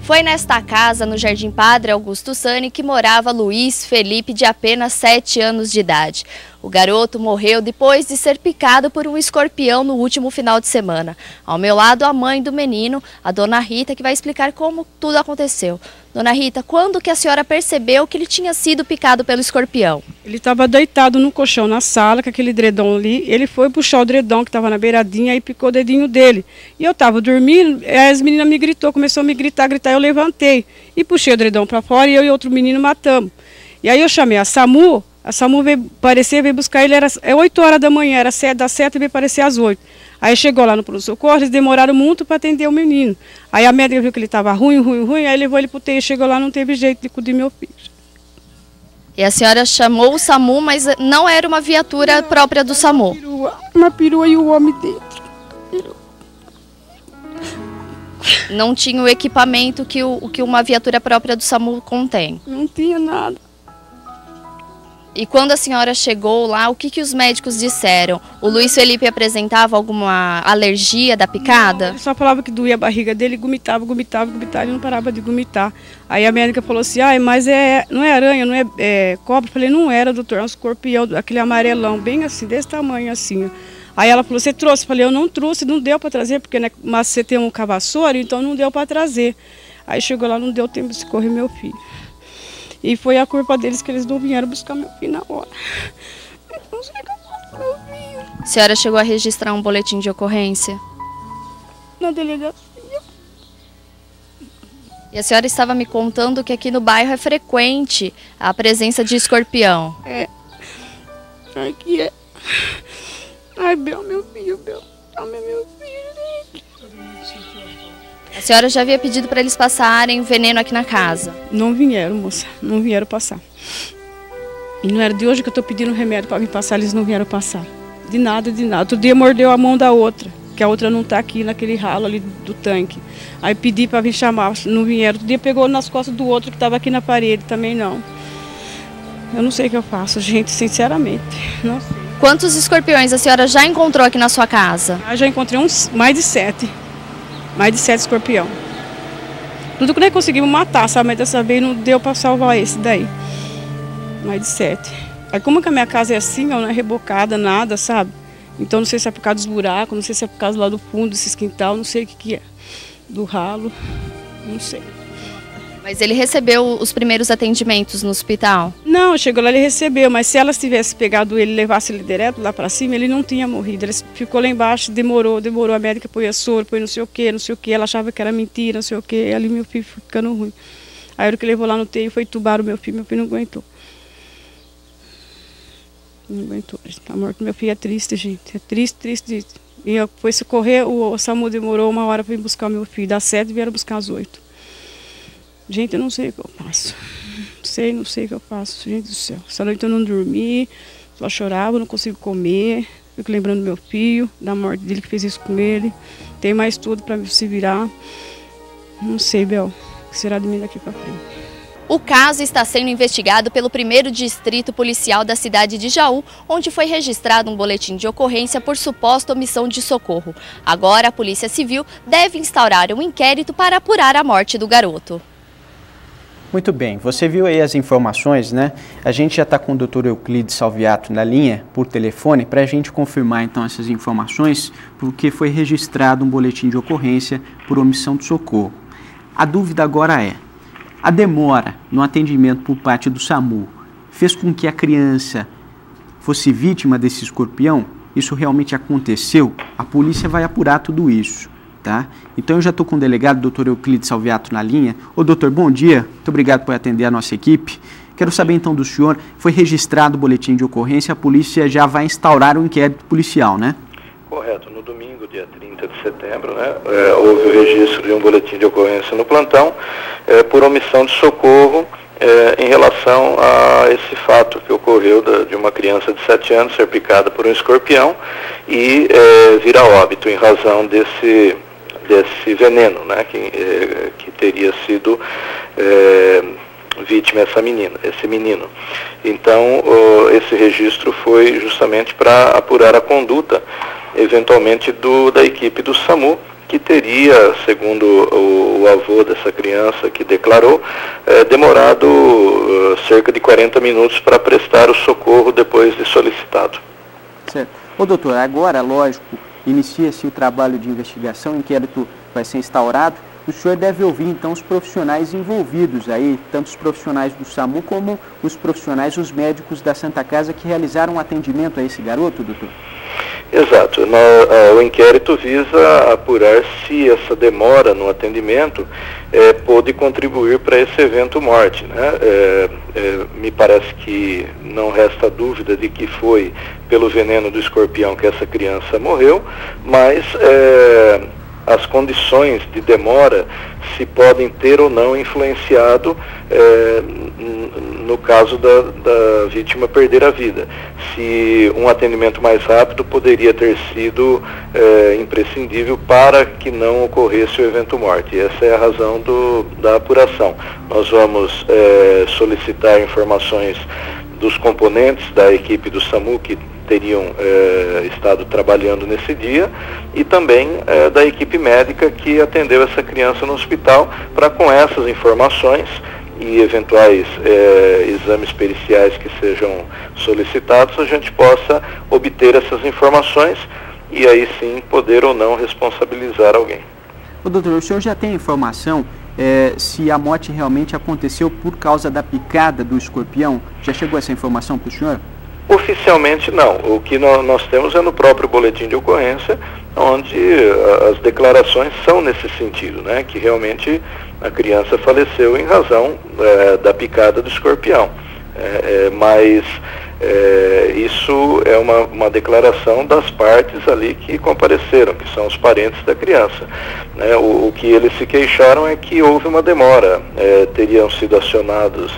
Foi nesta casa, no Jardim Padre Augusto Sani, que morava Luiz Felipe, de apenas 7 anos de idade. O garoto morreu depois de ser picado por um escorpião no último final de semana. Ao meu lado, a mãe do menino, a dona Rita, que vai explicar como tudo aconteceu. Dona Rita, quando que a senhora percebeu que ele tinha sido picado pelo escorpião? Ele estava deitado no colchão na sala, com aquele edredom ali. Ele foi puxar o edredom que estava na beiradinha e picou o dedinho dele. E eu estava dormindo, aí as meninas me gritou, começou a me gritar, eu levantei. E puxei o edredom para fora e eu e outro menino matamos. E aí eu chamei a SAMU veio aparecer, veio buscar ele, era 8 horas da manhã, era das 7 e veio aparecer às 8. Aí chegou lá no pronto-socorro, eles demoraram muito para atender o menino. Aí a médica viu que ele estava ruim, aí levou ele para o UTI, chegou lá, não teve jeito de cuidar do meu filho. E a senhora chamou o SAMU, mas não era uma viatura própria do SAMU? Uma perua e o homem dentro. Não tinha o equipamento que uma viatura própria do SAMU contém? Não tinha nada. E quando a senhora chegou lá, o que os médicos disseram? O Luiz Felipe apresentava alguma alergia da picada? Não, ele só falava que doía a barriga dele, gumitava, ele não parava de gumitar. Aí a médica falou assim, mas não é aranha, não é cobra? Eu falei, não era, doutor, é um escorpião, aquele amarelão, bem assim, desse tamanho assim. Aí ela falou, você trouxe? Eu falei, eu não trouxe, não deu para trazer, porque né, mas você tem um cavassouro, então não deu para trazer. Aí chegou lá, não deu tempo de socorrer meu filho. E foi a culpa deles que eles não vieram buscar meu filho na hora. Eu não sei o que eu faço com meu filho. A senhora chegou a registrar um boletim de ocorrência? Na delegacia. E a senhora estava me contando que aqui no bairro é frequente a presença de escorpião. É. Aqui é. Ai, Bel, meu filho, Bel. Toma meu filho, gente. A senhora já havia pedido para eles passarem veneno aqui na casa? Não vieram, moça. Não vieram passar. E não era de hoje que eu estou pedindo remédio para me passar, eles não vieram passar. De nada, de nada. Outro dia mordeu a mão da outra, que a outra não está aqui naquele ralo ali do tanque. Aí pedi para vir chamar, não vieram. Outro dia pegou nas costas do outro que estava aqui na parede, também não. Eu não sei o que eu faço, gente, sinceramente. Não sei. Quantos escorpiões a senhora já encontrou aqui na sua casa? Eu já encontrei mais de 7. Mais de 7 escorpião. Tudo que nós conseguimos matar, sabe? Mas dessa vez não deu para salvar esse daí. Mais de 7. Aí como que a minha casa é assim, não é rebocada, nada, sabe? Então não sei se é por causa dos buracos, não sei se é por causa lá do fundo, desses quintal, não sei o que é. Do ralo, não sei. Mas ele recebeu os primeiros atendimentos no hospital? Não, chegou lá, ele recebeu, mas se elas tivessem pegado ele e levasse ele direto lá para cima, ele não tinha morrido. Ele ficou lá embaixo, demorou, a médica põe soro, põe não sei o que, ela achava que era mentira, não sei o que, ali meu filho ficando ruim. Aí a hora que levou lá no UTI foi tubar o meu filho não aguentou. Não aguentou, a morte do meu filho é triste, gente, é triste, triste, triste. E eu fui socorrer, o SAMU demorou 1 hora para ir buscar o meu filho, das 7 vieram buscar às 8. Gente, eu não sei o que eu faço. Não sei o que eu faço, gente do céu. Essa noite eu não dormi, só chorava, não consigo comer. Fico lembrando do meu filho, da morte dele que fez isso com ele. Tem mais tudo para se virar. Não sei, Bel, o que será de mim daqui para frente. O caso está sendo investigado pelo 1º Distrito Policial da cidade de Jaú, onde foi registrado um boletim de ocorrência por suposta omissão de socorro. Agora, a Polícia Civil deve instaurar um inquérito para apurar a morte do garoto. Muito bem, você viu aí as informações, né? A gente já está com o Dr. Euclides Salviato na linha, por telefone, para a gente confirmar então essas informações, porque foi registrado um boletim de ocorrência por omissão de socorro. A dúvida agora é, a demora no atendimento por parte do SAMU fez com que a criança fosse vítima desse escorpião? Isso realmente aconteceu? A polícia vai apurar tudo isso. Tá? Então eu já estou com o delegado, Dr. Euclides Salviato, na linha. Ô doutor, bom dia, muito obrigado por atender a nossa equipe. Quero saber então do senhor, foi registrado o boletim de ocorrência, a polícia já vai instaurar um inquérito policial, né? Correto, no domingo, dia 30 de setembro, né, houve o registro de um boletim de ocorrência no plantão por omissão de socorro em relação a esse fato que ocorreu de uma criança de 7 anos ser picada por um escorpião e vir a óbito em razão desse veneno, né, que teria sido vítima esse menino. Então, esse registro foi justamente para apurar a conduta, eventualmente, da equipe do SAMU, que teria, segundo o avô dessa criança que declarou, demorado cerca de 40 minutos para prestar o socorro depois de solicitado. Certo. Ô doutor, agora, lógico, inicia-se o trabalho de investigação, o inquérito vai ser instaurado. O senhor deve ouvir, então, os profissionais envolvidos aí, tanto os profissionais do SAMU como os profissionais, os médicos da Santa Casa que realizaram um atendimento a esse garoto, doutor? Exato. O inquérito visa apurar se essa demora no atendimento pôde contribuir para esse evento morte, né? Me parece que não resta dúvida de que foi pelo veneno do escorpião que essa criança morreu, mas as condições de demora se podem ter ou não influenciado no caso da vítima perder a vida. Se um atendimento mais rápido poderia ter sido imprescindível para que não ocorresse o evento morte. Essa é a razão da apuração. Nós vamos solicitar informações dos componentes da equipe do SAMU que teriam estado trabalhando nesse dia e também da equipe médica que atendeu essa criança no hospital, para com essas informações e eventuais exames periciais que sejam solicitados, a gente possa obter essas informações e aí sim poder ou não responsabilizar alguém. Ô, doutor, o senhor já tem informação se a morte realmente aconteceu por causa da picada do escorpião? Já chegou essa informação para o senhor? Oficialmente não. O que nós temos é no próprio boletim de ocorrência, onde as declarações são nesse sentido, né? Que realmente a criança faleceu em razão da picada do escorpião. Mas isso é uma declaração das partes ali que compareceram, que são os parentes da criança. Né? O que eles se queixaram é que houve uma demora, teriam sido acionados,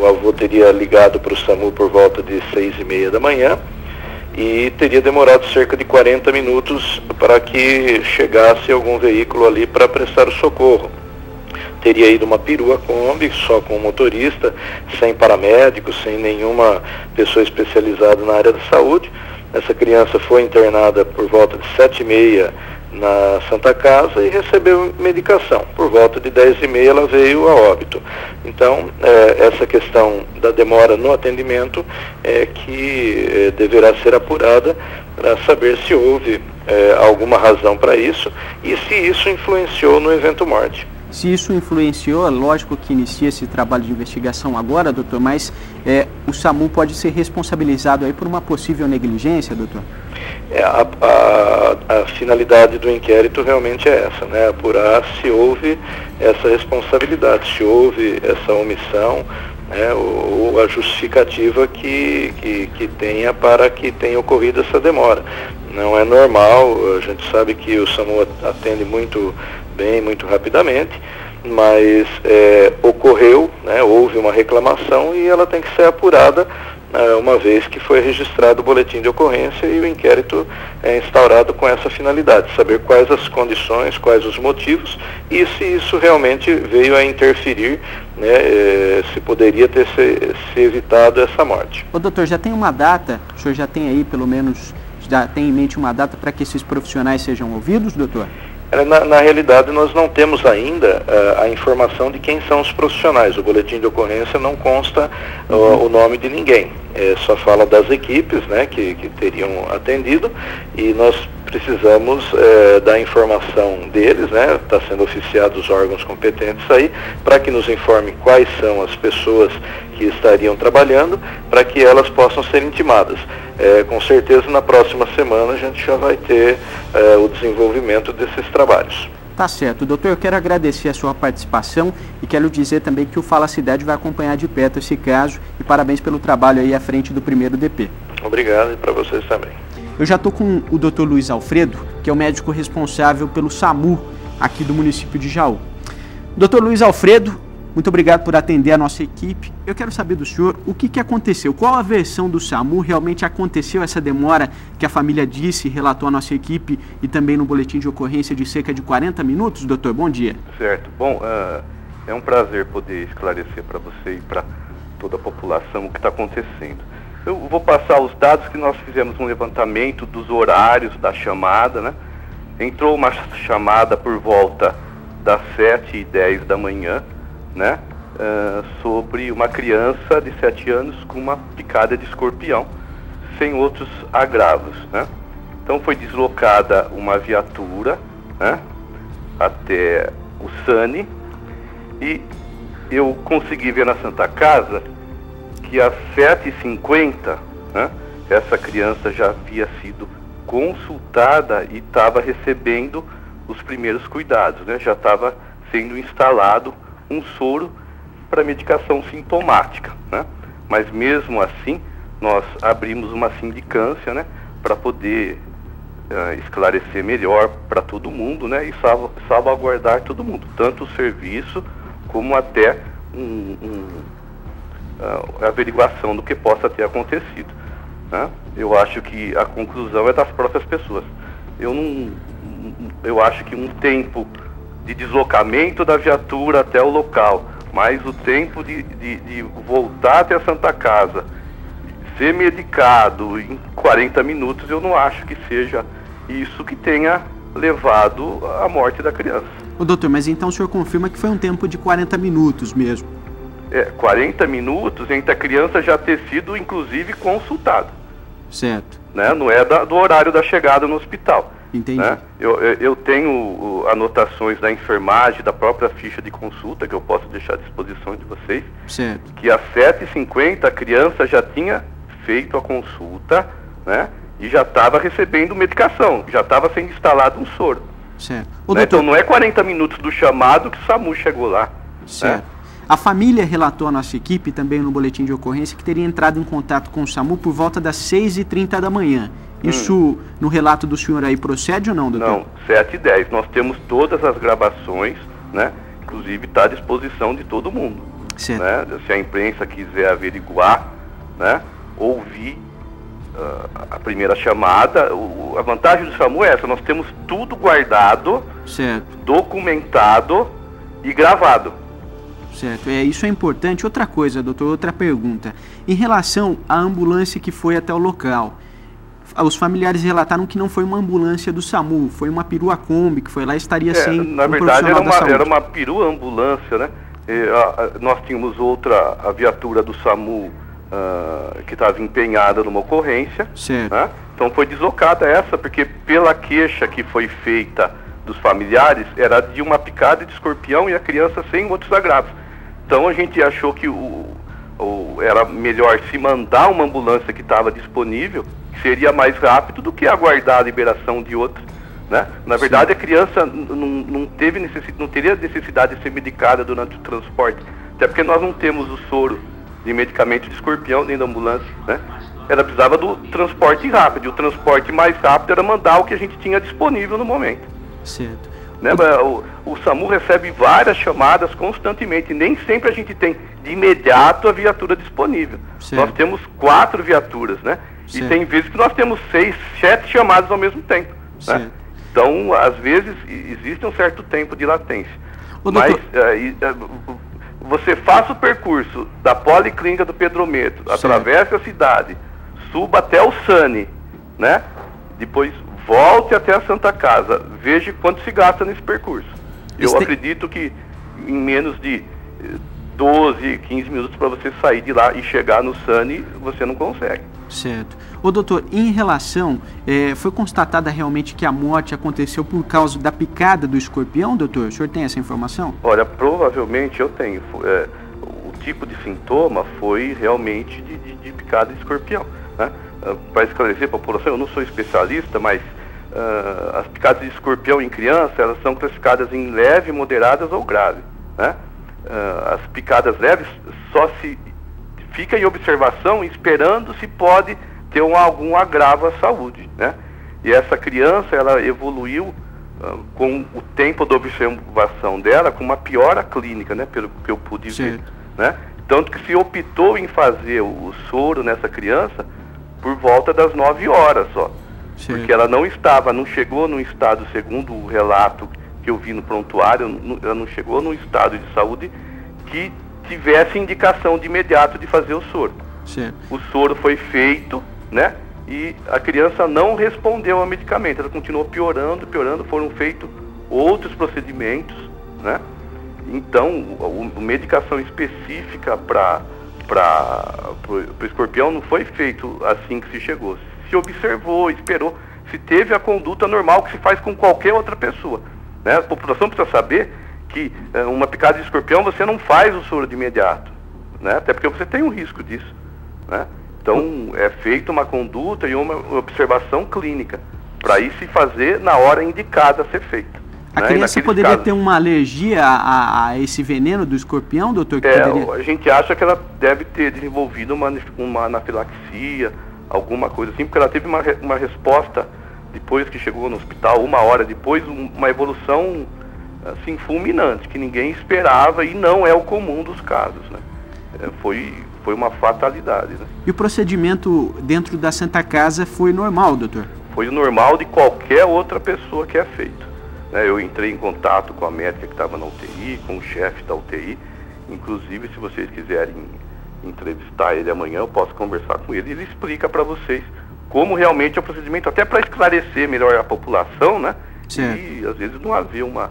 o avô teria ligado para o SAMU por volta de 6h30 da manhã e teria demorado cerca de 40 minutos para que chegasse algum veículo ali para prestar o socorro. Teria ido uma perua Kombi, só com o motorista, sem paramédicos, sem nenhuma pessoa especializada na área da saúde. Essa criança foi internada por volta de 7h30 na Santa Casa e recebeu medicação. Por volta de 10h30 ela veio a óbito. Então, essa questão da demora no atendimento é que deverá ser apurada para saber se houve alguma razão para isso e se isso influenciou no evento morte. Se isso influenciou, é lógico que inicia esse trabalho de investigação agora, doutor, mas o SAMU pode ser responsabilizado aí por uma possível negligência, doutor? A finalidade do inquérito realmente é essa, né? Apurar se houve essa responsabilidade, se houve essa omissão, né? Ou a justificativa que tenha para que tenha ocorrido essa demora. Não é normal, a gente sabe que o SAMU atende muito bem, muito rapidamente, mas ocorreu, né, houve uma reclamação e ela tem que ser apurada uma vez que foi registrado o boletim de ocorrência e o inquérito é instaurado com essa finalidade, saber quais as condições, quais os motivos e se isso realmente veio a interferir, né, se poderia ter se evitado essa morte. Ô doutor, já tem uma data, o senhor já tem aí pelo menos, já tem em mente uma data para que esses profissionais sejam ouvidos, doutor? Na realidade, nós não temos ainda a informação de quem são os profissionais. O boletim de ocorrência não consta o nome de ninguém. Só fala das equipes, né, que teriam atendido e nós precisamos da informação deles, né, está sendo oficiado os órgãos competentes aí, para que nos informem quais são as pessoas que estariam trabalhando, para que elas possam ser intimadas. Com certeza na próxima semana a gente já vai ter o desenvolvimento desses trabalhos. Tá certo. Doutor, eu quero agradecer a sua participação e quero dizer também que o Fala Cidade vai acompanhar de perto esse caso e parabéns pelo trabalho aí à frente do 1º DP. Obrigado e para vocês também. Eu já estou com o Dr. Luiz Alfredo, que é o médico responsável pelo SAMU aqui do município de Jaú. Dr. Luiz Alfredo, muito obrigado por atender a nossa equipe. Eu quero saber do senhor o que aconteceu, qual a versão do SAMU realmente aconteceu essa demora que a família disse, relatou à nossa equipe e também no boletim de ocorrência de cerca de 40 minutos, doutor? Bom dia. Certo. Bom, é um prazer poder esclarecer para você e para toda a população o que está acontecendo. Eu vou passar os dados que nós fizemos um levantamento dos horários da chamada, né? entrou uma chamada por volta das 7h10 da manhã, né, sobre uma criança de 7 anos com uma picada de escorpião, sem outros agravos, né. Então foi deslocada uma viatura, né, até o SANI, e eu consegui ver na Santa Casa que às 7h50, né, essa criança já havia sido consultada e estava recebendo os primeiros cuidados, né? Já estava sendo instalado um soro para medicação sintomática, né? Mas mesmo assim, nós abrimos uma sindicância, né, para poder esclarecer melhor para todo mundo, né, e salvaguardar todo mundo, tanto o serviço como até a averiguação do que possa ter acontecido, né? Eu acho que a conclusão é das próprias pessoas. Eu acho que um tempo de deslocamento da viatura até o local, mais o tempo de voltar até a Santa Casa, ser medicado em 40 minutos, eu não acho que seja isso que tenha levado à morte da criança. Ô doutor, mas então o senhor confirma que foi um tempo de 40 minutos mesmo? 40 minutos entre a criança já ter sido, inclusive, consultada. Certo. Né? Não é do horário da chegada no hospital. Entendi. Né? Eu tenho anotações da enfermagem, da própria ficha de consulta, que eu posso deixar à disposição de vocês. Certo. Que às 7h50 a criança já tinha feito a consulta, né? E já estava recebendo medicação, já estava sendo instalado um soro. Certo. Né? Doutor... Então não é 40 minutos do chamado que o SAMU chegou lá. Certo. Né? A família relatou à nossa equipe, também no boletim de ocorrência, que teria entrado em contato com o SAMU por volta das 6h30 da manhã. Isso, no relato do senhor aí, procede ou não, doutor? Não, 7h10. Nós temos todas as gravações, né? Inclusive está à disposição de todo mundo. Certo. Né? Se a imprensa quiser averiguar, né? Ouvir a primeira chamada, a vantagem do SAMU é essa: nós temos tudo guardado, certo, documentado e gravado. Certo, isso é importante. Outra coisa, doutor, outra pergunta. Em relação à ambulância que foi até o local, os familiares relataram que não foi uma ambulância do SAMU, foi uma perua Kombi que foi lá e estaria sem na verdade era uma perua ambulância, né? Nós tínhamos a viatura do SAMU que estava empenhada numa ocorrência, certo, né? Então foi deslocada essa, porque pela queixa que foi feita dos familiares, era de uma picada de escorpião e a criança sem outros agravos. Então a gente achou que era melhor se mandar uma ambulância que estava disponível, que seria mais rápido do que aguardar a liberação de outra, né? Na verdade, sim, a criança não teria necessidade de ser medicada durante o transporte, até porque nós não temos o soro de medicamento de escorpião dentro da ambulância, né? Ela precisava do transporte rápido, e o transporte mais rápido era mandar o que a gente tinha disponível no momento. Certo. Né? O SAMU recebe várias chamadas constantemente, nem sempre a gente tem de imediato a viatura disponível. Certo. Nós temos 4 viaturas, né? Certo. E tem vezes que nós temos 6, 7 chamadas ao mesmo tempo, né? Então, às vezes, existe um certo tempo de latência. Mas você faça o percurso da Policlínica do Pedrometro, atravesse a cidade, suba até o SANI, né? Depois volte até a Santa Casa, veja quanto se gasta nesse percurso. Eu acredito que em menos de 12, 15 minutos para você sair de lá e chegar no SANI, você não consegue. Certo. Ô doutor, em relação, foi constatada realmente que a morte aconteceu por causa da picada do escorpião, doutor? O senhor tem essa informação? Olha, provavelmente eu tenho. O tipo de sintoma foi realmente de picada de escorpião, né? Para esclarecer a população, eu não sou especialista, mas as picadas de escorpião em criança, elas são classificadas em leve, moderadas ou grave, né? As picadas leves só se fica em observação esperando se pode ter algum agravo à saúde, né? E essa criança, ela evoluiu com o tempo da observação dela com uma piora clínica, né? Pelo que eu pude ver, né? Tanto que se optou em fazer o soro nessa criança por volta das 9 horas só. Sim. Porque ela não chegou num estado, segundo o relato que eu vi no prontuário, ela não chegou num estado de saúde que tivesse indicação de imediato de fazer o soro. Sim. O soro foi feito, né? e a criança não respondeu ao medicamento, ela continuou piorando, foram feitos outros procedimentos, né? Então, a medicação específica para o escorpião não foi feito assim que se chegou. Se observou, esperou, se teve a conduta normal que se faz com qualquer outra pessoa, né? A população precisa saber que uma picada de escorpião você não faz o soro de imediato, né? Até porque você tem um risco disso, né? Então, é feita uma conduta e uma observação clínica, para aí se fazer na hora indicada a ser feita. A criança poderia ter uma alergia a esse veneno do escorpião, doutor? A gente acha que ela deve ter desenvolvido uma anafilaxia, alguma coisa assim, porque ela teve uma resposta, depois que chegou no hospital, 1 hora depois, uma evolução assim, fulminante, que ninguém esperava e não é o comum dos casos, né? Foi uma fatalidade, né? E o procedimento dentro da Santa Casa foi normal, doutor? Foi normal de qualquer outra pessoa que é feito. Eu entrei em contato com a médica que estava na UTI, com o chefe da UTI. Inclusive, se vocês quiserem entrevistar ele amanhã, eu posso conversar com ele. Ele explica para vocês como realmente é o procedimento, até para esclarecer melhor a população, né? Certo. E às vezes não haver uma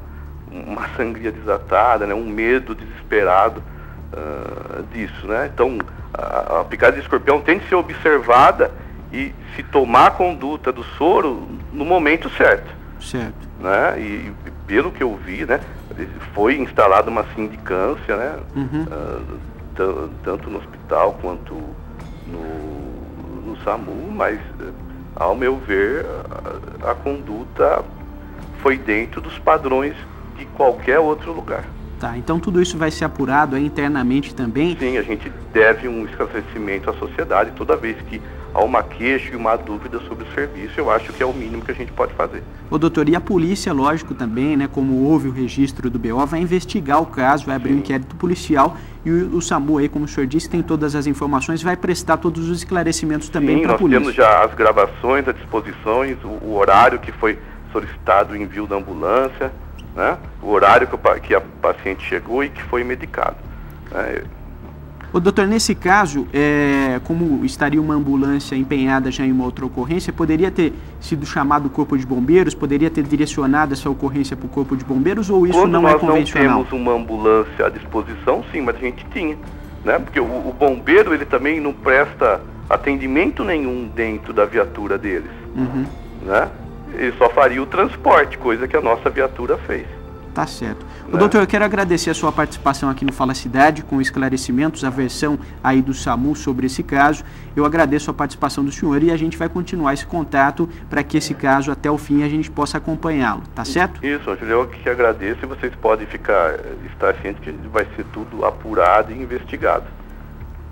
sangria desatada, né? Um medo desesperado disso, né? Então, a picada de escorpião tem que ser observada e se tomar a conduta do soro no momento certo. Certo. Né? E pelo que eu vi, né, foi instalada uma sindicância, né? Tanto no hospital quanto no SAMU, mas ao meu ver a conduta foi dentro dos padrões de qualquer outro lugar. Tá, então tudo isso vai ser apurado aí internamente também? Sim, a gente deve um esclarecimento à sociedade toda vez que há uma queixa e uma dúvida sobre o serviço. Eu acho que é o mínimo que a gente pode fazer. Ô doutor, e a polícia, lógico também, né, como houve o registro do BO, vai investigar o caso, vai abrir um inquérito policial e o SAMU aí, como o senhor disse, tem todas as informações, vai prestar todos os esclariecimentos também para a polícia. Nós temos já as gravações, as disposições, o horário que foi solicitado o envio da ambulância, né? O horário que a paciente chegou e que foi medicado, né? Ô, doutor, nesse caso, como estaria uma ambulância empenhada já em uma outra ocorrência, poderia ter sido chamado o Corpo de Bombeiros, poderia ter direcionado essa ocorrência para o Corpo de Bombeiros, ou isso não é convencional? Quando nós não temos uma ambulância à disposição, sim, mas a gente tinha, né? Porque o bombeiro, ele também não presta atendimento nenhum dentro da viatura deles, né? Ele só faria o transporte, coisa que a nossa viatura fez. Tá certo. Ô, doutor, eu quero agradecer a sua participação aqui no Fala Cidade, com esclarecimentos, a versão aí do SAMU sobre esse caso. Eu agradeço a participação do senhor e a gente vai continuar esse contato para que esse caso, até o fim, a gente possa acompanhá-lo, tá certo? Isso, Ângelo, eu que agradeço e vocês podem estar cientes que vai ser tudo apurado e investigado.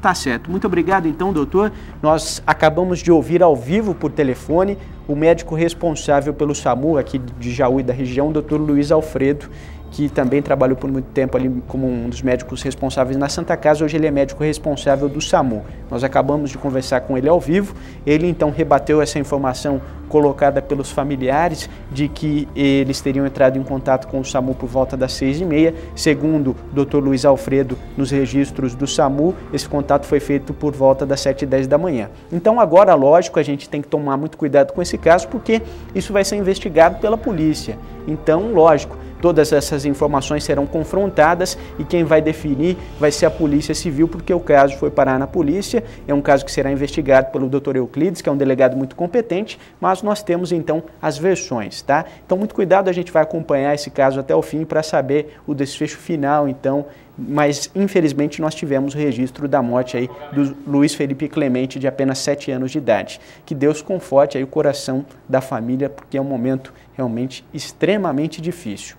Tá certo. Muito obrigado, então, doutor. Nós acabamos de ouvir ao vivo por telefone o médico responsável pelo SAMU aqui de Jaú e da região, doutor Luiz Alfredo, que também trabalhou por muito tempo ali como um dos médicos responsáveis na Santa Casa. Hoje ele é médico responsável do SAMU. Nós acabamos de conversar com ele ao vivo. Ele então rebateu essa informação colocada pelos familiares de que eles teriam entrado em contato com o SAMU por volta das 6h30. Segundo o Dr. Luiz Alfredo, nos registros do SAMU, esse contato foi feito por volta das 7h10 da manhã. Então agora, lógico, a gente tem que tomar muito cuidado com esse caso, porque isso vai ser investigado pela polícia. Então, lógico, todas essas informações serão confrontadas e quem vai definir vai ser a Polícia Civil, porque o caso foi parar na polícia, é um caso que será investigado pelo Dr. Euclides, que é um delegado muito competente, mas nós temos então as versões, tá? Então muito cuidado, a gente vai acompanhar esse caso até o fim para saber o desfecho final, então, mas infelizmente nós tivemos o registro da morte aí do Luiz Felipe Clemente, de apenas 7 anos de idade. Que Deus conforte aí o coração da família, porque é um momento realmente extremamente difícil.